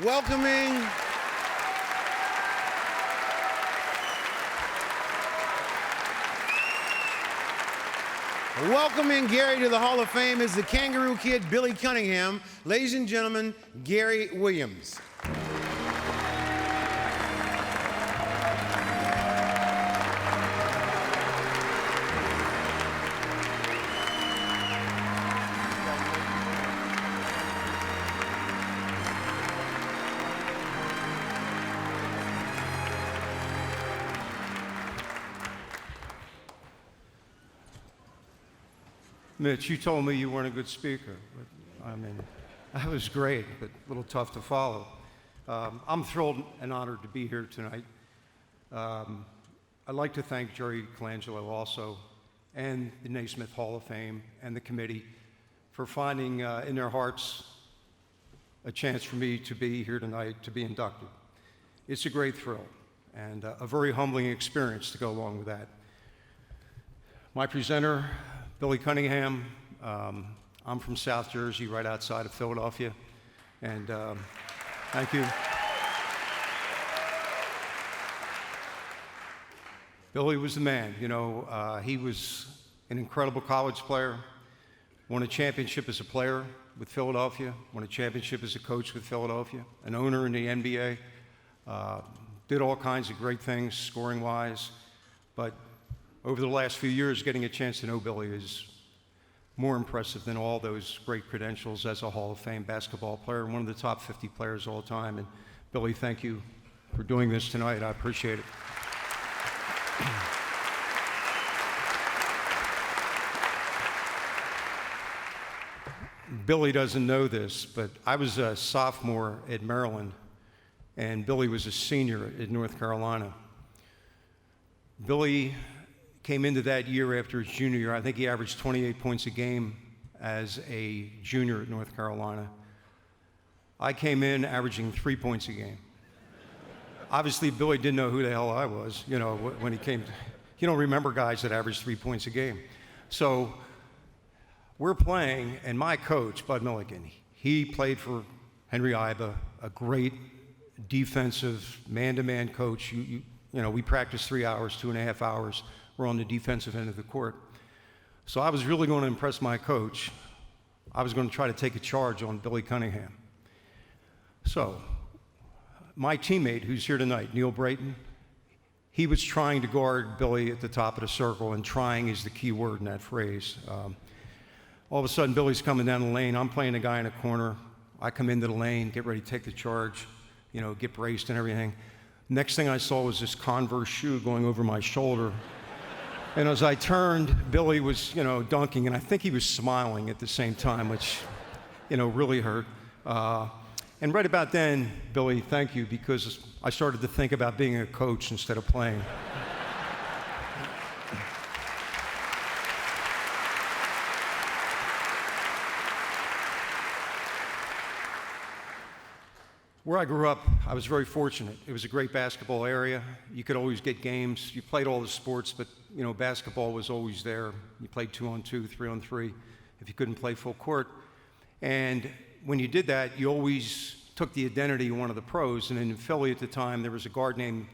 Welcoming Gary to the Hall of Fame is the Kangaroo Kid, Billy Cunningham. Ladies and gentlemen, Gary Williams. Mitch, you told me you weren't a good speaker. But, I mean, that was great, but a little tough to follow. I'm thrilled and honored to be here tonight. I'd like to thank Jerry Colangelo also, and the Naismith Hall of Fame and the committee for finding in their hearts a chance for me to be here tonight to be inducted. It's a great thrill and a very humbling experience to go along with that. My presenter, Billy Cunningham. I'm from South Jersey, right outside of Philadelphia, and thank you. Billy was the man. You know, he was an incredible college player, won a championship as a player with Philadelphia, won a championship as a coach with Philadelphia, an owner in the NBA, did all kinds of great things scoring-wise, but over the last few years, getting a chance to know Billy is more impressive than all those great credentials as a Hall of Fame basketball player, one of the top 50 players of all time. And Billy, thank you for doing this tonight. I appreciate it. Billy doesn't know this, but I was a sophomore at Maryland, and Billy was a senior at North Carolina. Billy came into that year after his junior year. I think he averaged 28 points a game as a junior at North Carolina. I came in averaging 3 points a game. Obviously, Billy didn't know who the hell I was, you know, when he came. You don't remember guys that average 3 points a game. So we're playing, and my coach, Bud Milligan, he played for Henry Iba, a great defensive man-to-man coach. You know, we practiced 3 hours, 2.5 hours. We're on the defensive end of the court. So I was really going to impress my coach. I was going to try to take a charge on Billy Cunningham. So my teammate, who's here tonight, Neil Brayton, he was trying to guard Billy at the top of the circle, and trying is the key word in that phrase. All of a sudden, Billy's coming down the lane. I'm playing a guy in a corner. I come into the lane, get ready to take the charge, you know, get braced and everything. Next thing I saw was this Converse shoe going over my shoulder. And as I turned, Billy was, you know, dunking, and I think he was smiling at the same time, which, you know, really hurt. And right about then, Billy, thank you, because I started to think about being a coach instead of playing. Where I grew up, I was very fortunate. It was a great basketball area. You could always get games. You played all the sports, but you know, basketball was always there. You played 2-on-2, 3-on-3, if you couldn't play full court. And when you did that, you always took the identity of one of the pros. And in Philly at the time, there was a guard named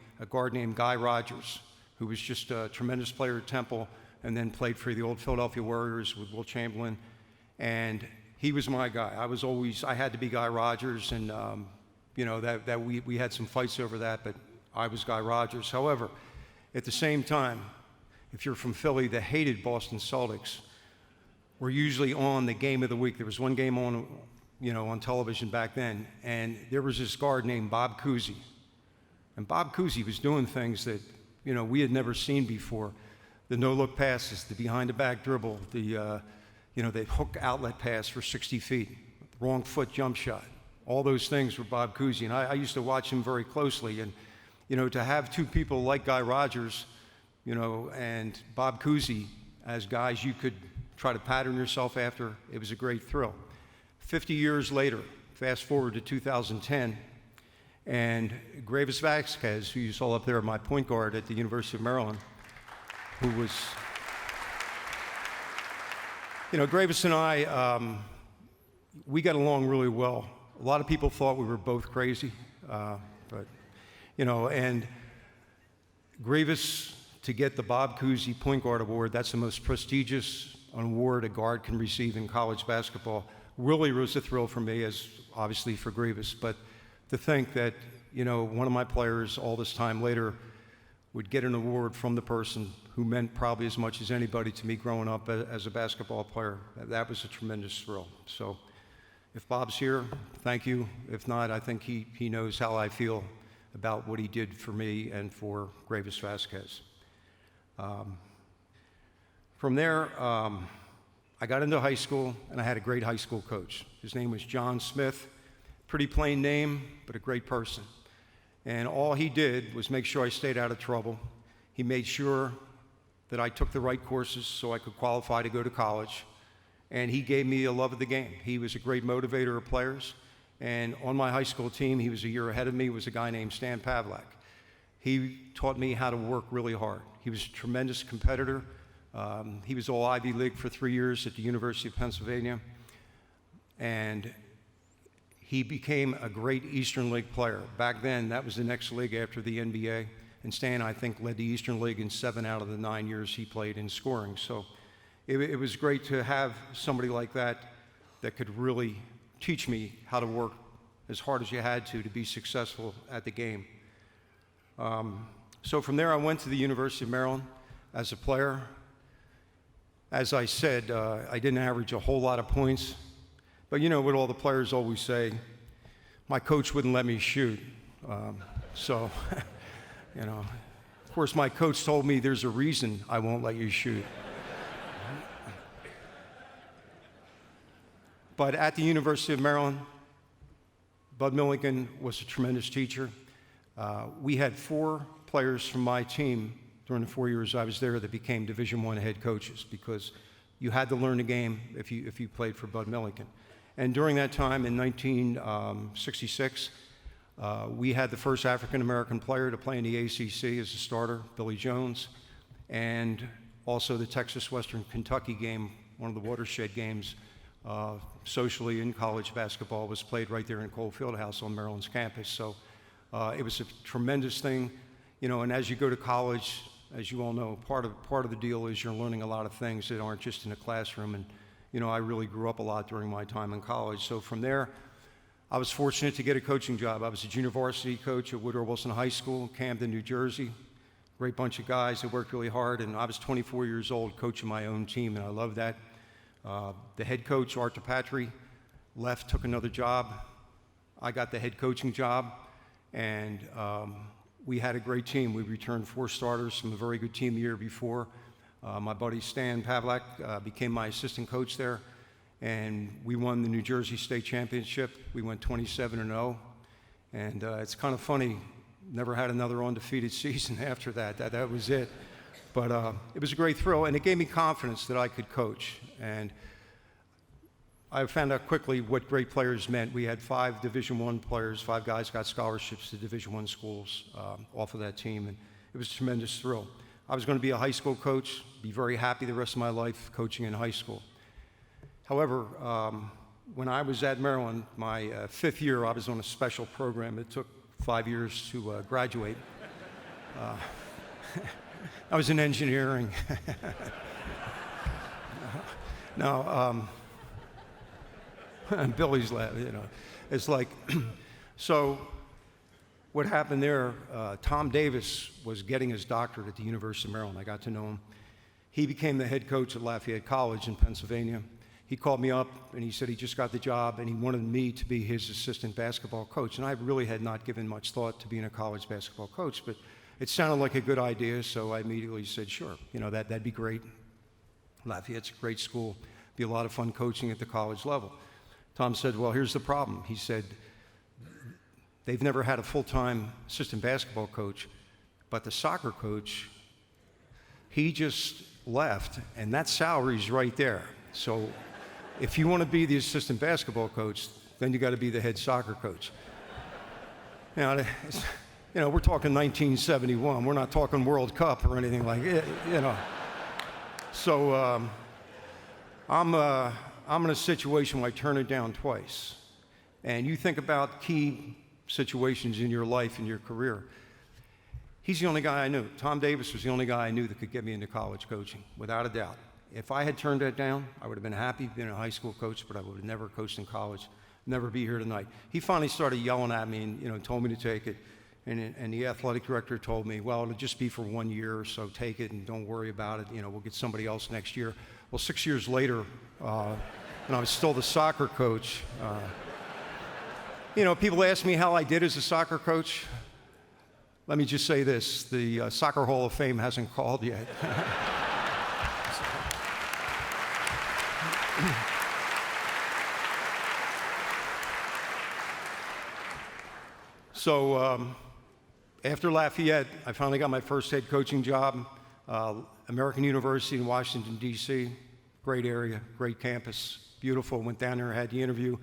Guy Rogers, who was just a tremendous player at Temple, and then played for the old Philadelphia Warriors with Will Chamberlain. And he was my guy. I had to be Guy Rogers, and you know, that we had some fights over that, but I was Guy Rogers. However, at the same time, if you're from Philly, the hated Boston Celtics were usually on the game of the week. There was one game on, you know, on television back then, and there was this guard named Bob Cousy. And Bob Cousy was doing things that, you know, we had never seen before. The no-look passes, the behind-the-back dribble, the, you know, the hook outlet pass for 60 feet, wrong foot jump shot. All those things were Bob Cousy, and I used to watch him very closely. And, you know, to have two people like Guy Rogers, you know, and Bob Cousy as guys you could try to pattern yourself after, it was a great thrill. 50 years later, fast forward to 2010, and Gravis Vasquez, who you saw up there, my point guard at the University of Maryland, who was, you know, Gravis and I, we got along really well A lot of people thought we were both crazy, but, you know, and Gravis, to get the Bob Cousy Point Guard Award, that's the most prestigious award a guard can receive in college basketball, really was a thrill for me, as obviously for Gravis. But to think that, you know, one of my players all this time later would get an award from the person who meant probably as much as anybody to me growing up as a basketball player, that was a tremendous thrill. So if Bob's here, thank you. If not, I think he knows how I feel about what he did for me and for Gravis Vasquez. From there, I got into high school, and I had a great high school coach. His name was John Smith. Pretty plain name, but a great person. And all he did was make sure I stayed out of trouble. He made sure that I took the right courses so I could qualify to go to college. And he gave me a love of the game. He was a great motivator of players. And on my high school team, he was a year ahead of me, was a guy named Stan Pavlak. He taught me how to work really hard. He was a tremendous competitor. He was all Ivy League for 3 years at the University of Pennsylvania. And he became a great Eastern League player. Back then, that was the next league after the NBA. And Stan, I think, led the Eastern League in 7 out of the 9 years he played in scoring. So it was great to have somebody like that that could really teach me how to work as hard as you had to be successful at the game. So from there, I went to the University of Maryland as a player. As I said, I didn't average a whole lot of points. But you know what all the players always say, my coach wouldn't let me shoot. So, you know, of course, my coach told me there's a reason I won't let you shoot. But at the University of Maryland, Bud Milligan was a tremendous teacher. We had 4 players from my team during the 4 years I was there that became Division I head coaches, because you had to learn the game if you played for Bud Milligan. And during that time in 1966, we had the first African-American player to play in the ACC as a starter, Billy Jones, and also the Texas Western Kentucky game, one of the watershed games socially in college basketball, was played right there in Cole Fieldhouse on Maryland's campus. So it was a tremendous thing, you know. And as you go to college, as you all know, part of the deal is you're learning a lot of things that aren't just in a classroom. And you know, I really grew up a lot during my time in college. So from there, I was fortunate to get a coaching job. I was a junior varsity coach at Woodrow Wilson High School, Camden, New Jersey. Great bunch of guys that worked really hard, and I was 24 years old coaching my own team, and I loved that. The head coach, Art DePatry, left, took another job. I got the head coaching job, and we had a great team. We returned 4 starters from a very good team the year before. My buddy Stan Pavlak became my assistant coach there, and we won the New Jersey State Championship. We went 27-0, and it's kind of funny, never had another undefeated season after that. That was it. But it was a great thrill, and it gave me confidence that I could coach. And I found out quickly what great players meant. We had 5 Division I players, 5 guys got scholarships to Division I schools off of that team, and it was a tremendous thrill. I was going to be a high school coach, be very happy the rest of my life coaching in high school. However, when I was at Maryland, my 5th year, I was on a special program. It took 5 years to graduate. I was in engineering. Now, Billy's laughing, you know. It's like, so what happened there, Tom Davis was getting his doctorate at the University of Maryland. I got to know him. He became the head coach at Lafayette College in Pennsylvania. He called me up and he said he just got the job and he wanted me to be his assistant basketball coach. And I really had not given much thought to being a college basketball coach, but it sounded like a good idea, so I immediately said, sure, you know, that'd be great. Lafayette's a great school. Be a lot of fun coaching at the college level. Tom said, well, here's the problem. He said, they've never had a full-time assistant basketball coach, but the soccer coach, he just left, and that salary's right there. So if you want to be the assistant basketball coach, then you got to be the head soccer coach. You know, we're talking 1971. We're not talking World Cup or anything like it, you know. So I'm in a situation where I turn it down twice. and you think about key situations in your life and your career. He's the only guy I knew. Tom Davis was the only guy I knew that could get me into college coaching, without a doubt. If I had turned that down, I would have been happy being a high school coach, but I would have never coached in college, never be here tonight. He finally started yelling at me and told me to take it. And the athletic director told me, well, it'll just be for 1 year, so take it and don't worry about it. We'll get somebody else next year. Well, 6 years later, and I was still the soccer coach. People ask me how I did as a soccer coach. Let me just say this, the Soccer Hall of Fame hasn't called yet. So after Lafayette, I finally got my first head coaching job, American University in Washington, D.C. Great area, great campus, beautiful. Went down there, had the interview.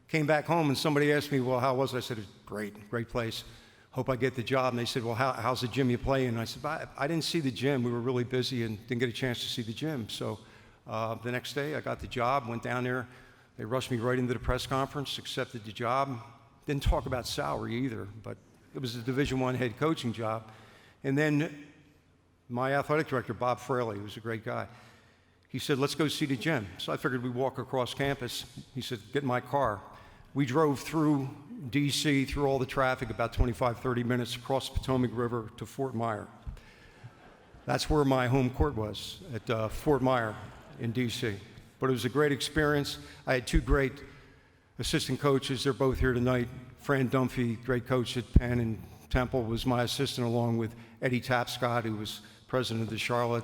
Came back home, and somebody asked me, well, how was it? I said, it was great place. Hope I get the job. And they said, well, how's the gym you play in? And I said, I didn't see the gym. We were really busy and didn't get a chance to see the gym. So the next day, I got the job, went down there. They rushed me right into the press conference, accepted the job. Didn't talk about salary either, but it was a Division I head coaching job. And then my athletic director, Bob Fraley, who was a great guy, he said, let's go see the gym. So I figured we'd walk across campus. He said, get in my car. We drove through D.C., through all the traffic, about 25, 30 minutes, across the Potomac River to Fort Myer. That's where my home court was, at Fort Myer in D.C. But it was a great experience. I had two great assistant coaches. They're both here tonight. Fran Dunphy, great coach at Penn and Temple, was my assistant, along with Eddie Tapscott, who was president of the Charlotte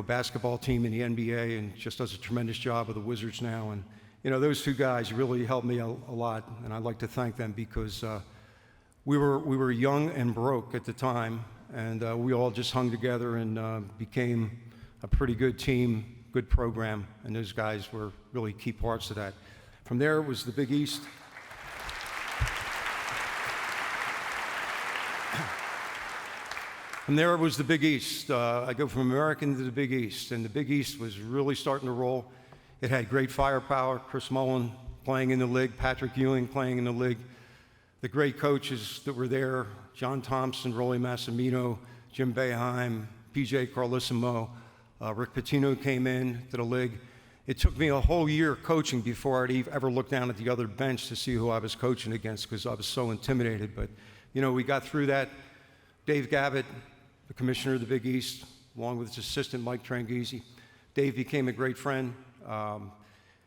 basketball team in the NBA and just does a tremendous job with the Wizards now. And those two guys really helped me a lot, and I'd like to thank them because we were young and broke at the time, and we all just hung together and became a pretty good team, good program, and those guys were really key parts of that. From there was the Big East. From there was the Big East. I go from American to the Big East, and the Big East was really starting to roll. It had great firepower, Chris Mullin playing in the league, Patrick Ewing playing in the league, the great coaches that were there, John Thompson, Rolly Massimino, Jim Boeheim, P.J. Carlissimo, Rick Pitino came in to the league. It took me a whole year coaching before I'd ever look down at the other bench to see who I was coaching against because I was so intimidated. But, we got through that. Dave Gavitt, the commissioner of the Big East, along with his assistant, Mike Tranghese. Dave became a great friend.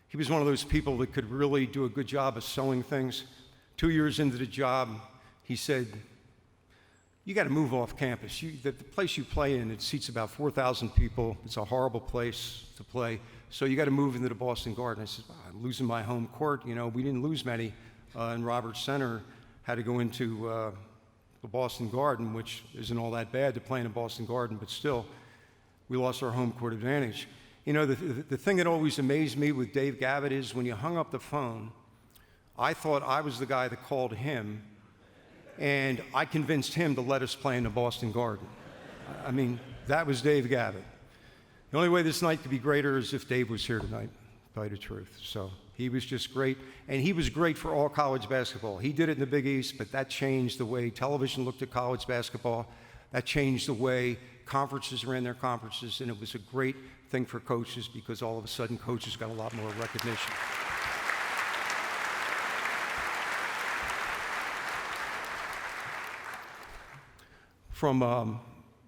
He was one of those people that could really do a good job of selling things. 2 years into the job, he said, you got to move off campus. The place you play in, it seats about 4,000 people. It's a horrible place to play. So you got to move into the Boston Garden. I said, I'm losing my home court. We didn't lose many in Roberts Center. Had to go into the Boston Garden, which isn't all that bad to play in a Boston Garden, but still, we lost our home court advantage. The thing that always amazed me with Dave Gavitt is when you hung up the phone, I thought I was the guy that called him, and I convinced him to let us play in the Boston Garden. I mean, that was Dave Gavitt. The only way this night could be greater is if Dave was here tonight, to tell you the truth. So he was just great, and he was great for all college basketball. He did it in the Big East, but that changed the way television looked at college basketball. That changed the way conferences ran their conferences, and it was a great thing for coaches because all of a sudden coaches got a lot more recognition. From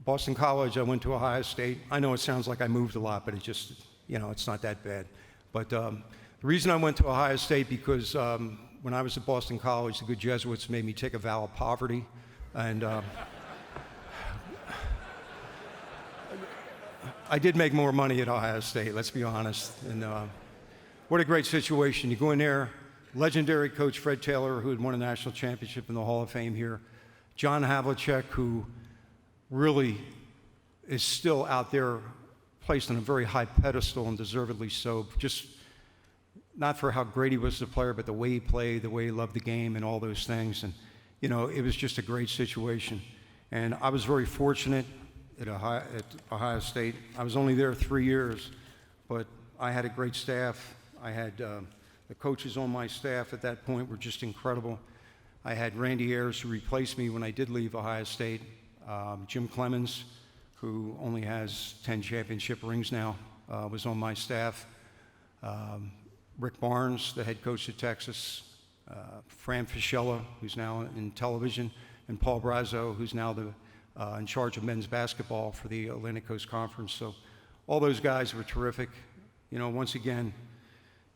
Boston College, I went to Ohio State. I know it sounds like I moved a lot, but it just, it's not that bad. But the reason I went to Ohio State because when I was at Boston College, the good Jesuits made me take a vow of poverty, and I did make more money at Ohio State, let's be honest. And what a great situation. You go in there, legendary coach Fred Taylor, who had won a national championship in the Hall of Fame here, John Havlicek, who really is still out there placed on a very high pedestal and deservedly so, just not for how great he was as a player, but the way he played, the way he loved the game and all those things. And, it was just a great situation. And I was very fortunate at Ohio State. I was only there 3 years, but I had a great staff. I had The coaches on my staff at that point were just incredible. I had Randy Ayers, who replaced me when I did leave Ohio State, Jim Clemens, who only has 10 championship rings now, was on my staff, Rick Barnes, the head coach at Texas, Fran Fischella, who's now in television, and Paul Brazo, who's now in charge of men's basketball for the Atlantic Coast Conference. So all those guys were terrific. You know, once again,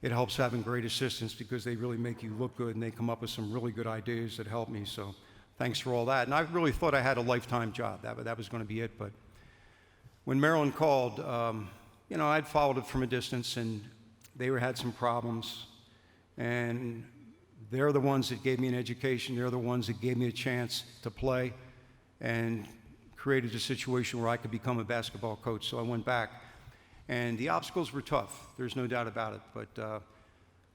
it helps having great assistants because they really make you look good and they come up with some really good ideas that help me. So thanks for all that. And I really thought I had a lifetime job. That was going to be it. But when Maryland called, you know, I'd followed it from a distance, and they had some problems. And they're the ones that gave me an education. They're the ones that gave me a chance to play and created a situation where I could become a basketball coach. So I went back. And the obstacles were tough, there's no doubt about it. But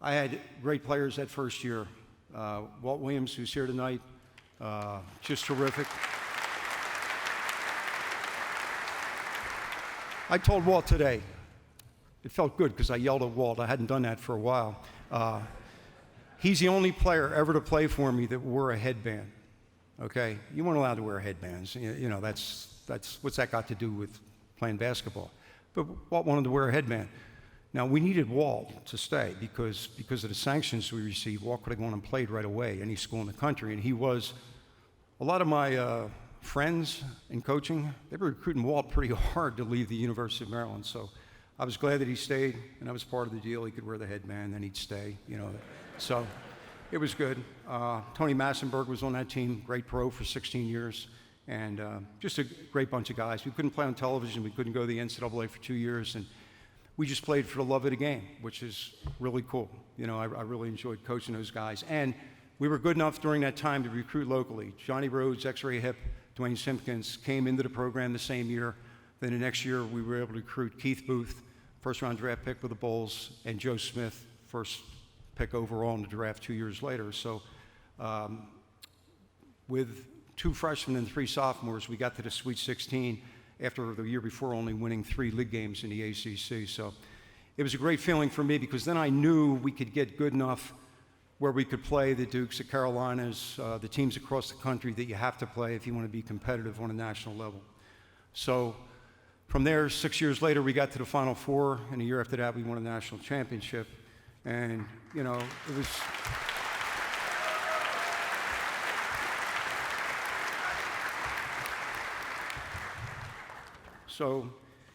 I had great players that first year. Walt Williams, who's here tonight, just terrific. I told Walt today, it felt good because I yelled at Walt. I hadn't done that for a while. He's the only player ever to play for me that wore a headband. Okay, you weren't allowed to wear headbands. You know, that's what's that got to do with playing basketball? But Walt wanted to wear a headband. Now, we needed Walt to stay because of the sanctions we received. Walt could have gone and played right away, any school in the country. And he was, a lot of my friends in coaching, they were recruiting Walt pretty hard to leave the University of Maryland. So I was glad that he stayed, and that was part of the deal. He could wear the headband, then he'd stay, you know. So it was good. Tony Massenberg was on that team, great pro for 16 years. And just a great bunch of guys. We couldn't play on television. We couldn't go to the NCAA for 2 years. And we just played for the love of the game, which is really cool. You know, I really enjoyed coaching those guys. And we were good enough during that time to recruit locally. Johnny Rhodes, X-Ray Hip, Dwayne Simpkins came into the program the same year. Then the next year, we were able to recruit Keith Booth, first-round draft pick for the Bulls, and Joe Smith, first pick overall in the draft 2 years later. So with 2 freshmen and 3 sophomores, we got to the Sweet 16 after the year before only winning 3 league games in the ACC. So it was a great feeling for me because then I knew we could get good enough where we could play the Dukes, the Carolinas, the teams across the country that you have to play if you want to be competitive on a national level. So from there, 6 years later, we got to the Final Four, and a year after that, we won a national championship. And, you know, it was... So,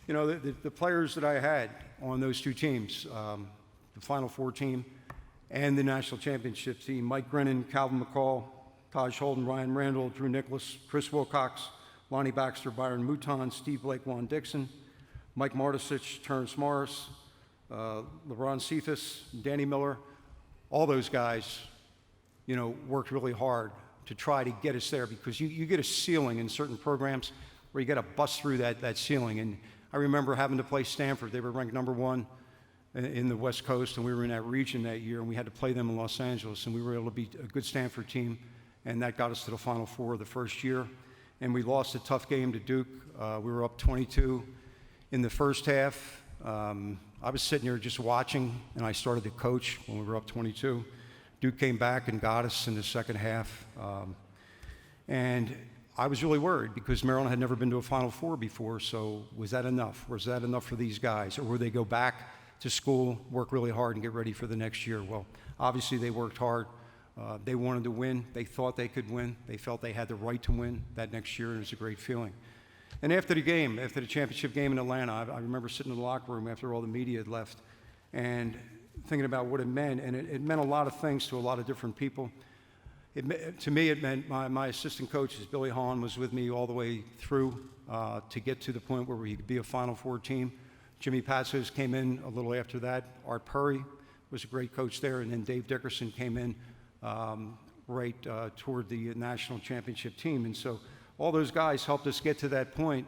you know, the players that I had on those 2 teams, the Final Four team and the national championship team, Mike Grennan, Calvin McCall, Taj Holden, Ryan Randall, Drew Nicholas, Chris Wilcox, Lonnie Baxter, Byron Mouton, Steve Blake, Juan Dixon, Mike Martisich, Terrence Morris, LeBron Cephas, Danny Miller, all those guys, you know, worked really hard to try to get us there because you get a ceiling in certain programs where you got to bust through that ceiling. And I remember having to play Stanford. They were ranked #1 in the West Coast, and we were in that region that year, and we had to play them in Los Angeles, and we were able to beat a good Stanford team, and that got us to the Final Four the first year. And we lost a tough game to Duke. We were up 22 in the first half. I was sitting there just watching, and I started to coach when we were up 22. Duke came back and got us in the second half. And I was really worried because Maryland had never been to a Final Four before, so was that enough? Was that enough for these guys? Or would they go back to school, work really hard, and get ready for the next year? Well, obviously they worked hard. They wanted to win. They thought they could win. They felt they had the right to win that next year, and it was a great feeling. And after the game, after the championship game in Atlanta, I remember sitting in the locker room after all the media had left and thinking about what it meant, and it meant a lot of things to a lot of different people. To me, it meant my assistant coaches, Billy Hahn, was with me all the way through to get to the point where we could be a Final Four team. Jimmy Passos came in a little after that. Art Purry was a great coach there, and then Dave Dickerson came in right toward the national championship team. And so all those guys helped us get to that point.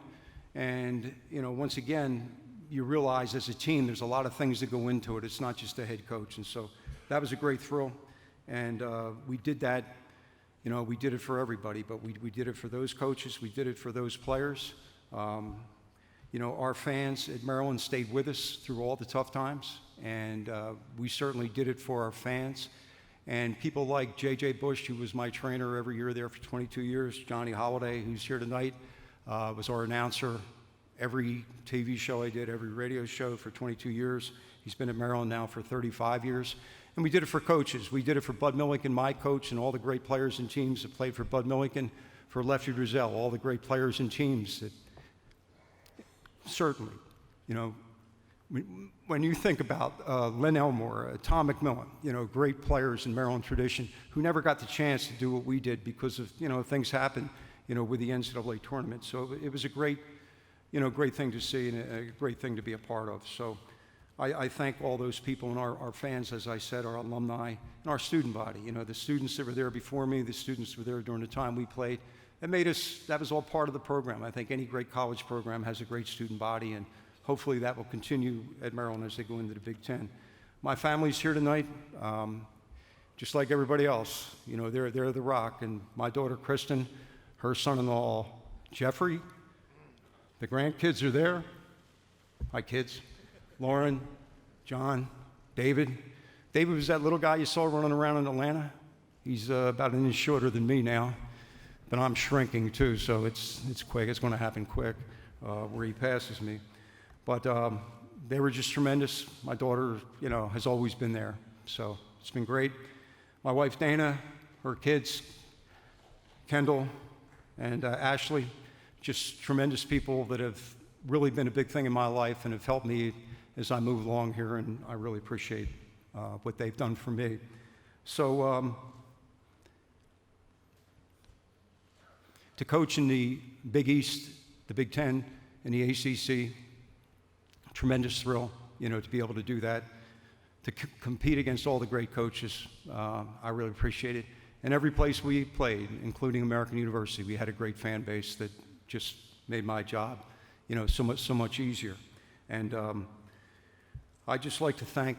And, you know, once again, you realize as a team there's a lot of things that go into it. It's not just the head coach. And so that was a great thrill. And we did that, you know, we did it for everybody, but we did it for those coaches. We did it for those players. You know, our fans at Maryland stayed with us through all the tough times. and we certainly did it for our fans. And people like J.J. Bush, who was my trainer every year there for 22 years, Johnny Holiday, who's here tonight, was our announcer every TV show I did, every radio show for 22 years. He's been at Maryland now for 35 years. And we did it for coaches. We did it for Bud Milliken, my coach, and all the great players and teams that played for Bud Milliken, for Lefty Driesell, all the great players and teams that certainly, you know, when you think about Lynn Elmore, Tom McMillan, you know, great players in Maryland tradition who never got the chance to do what we did because of, you know, things happen, you know, with the NCAA tournament. So it was a great, you know, great thing to see and a great thing to be a part of. So I thank all those people and our fans, as I said, our alumni, and our student body. You know, the students that were there before me, the students that were there during the time we played. It made us, that was all part of the program. I think any great college program has a great student body, and hopefully that will continue at Maryland as they go into the Big Ten. My family's here tonight, just like everybody else. You know, they're the rock. And my daughter, Kristen, her son-in-law, Jeffrey, the grandkids are there. Hi, kids. Lauren, John, David. David was that little guy you saw running around in Atlanta. He's about an inch shorter than me now, but I'm shrinking too, so it's quick. It's going to happen quick where he passes me. But they were just tremendous. My daughter, you know, has always been there, so it's been great. My wife, Dana, her kids, Kendall and Ashley, just tremendous people that have really been a big thing in my life and have helped me as I move along here, and I really appreciate what they've done for me. So to coach in the Big East, the Big Ten, and the ACC, tremendous thrill, you know, to be able to do that, to compete against all the great coaches. I really appreciate it. And every place we played, including American University, we had a great fan base that just made my job, you know, so much easier. And I'd just like to thank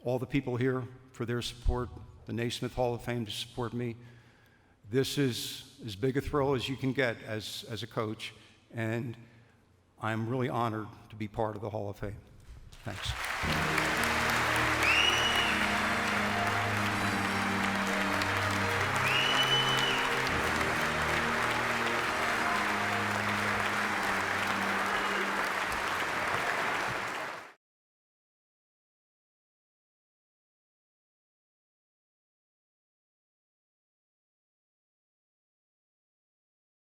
all the people here for their support, the Naismith Hall of Fame to support me. This is as big a thrill as you can get as a coach, and I'm really honored to be part of the Hall of Fame. Thanks.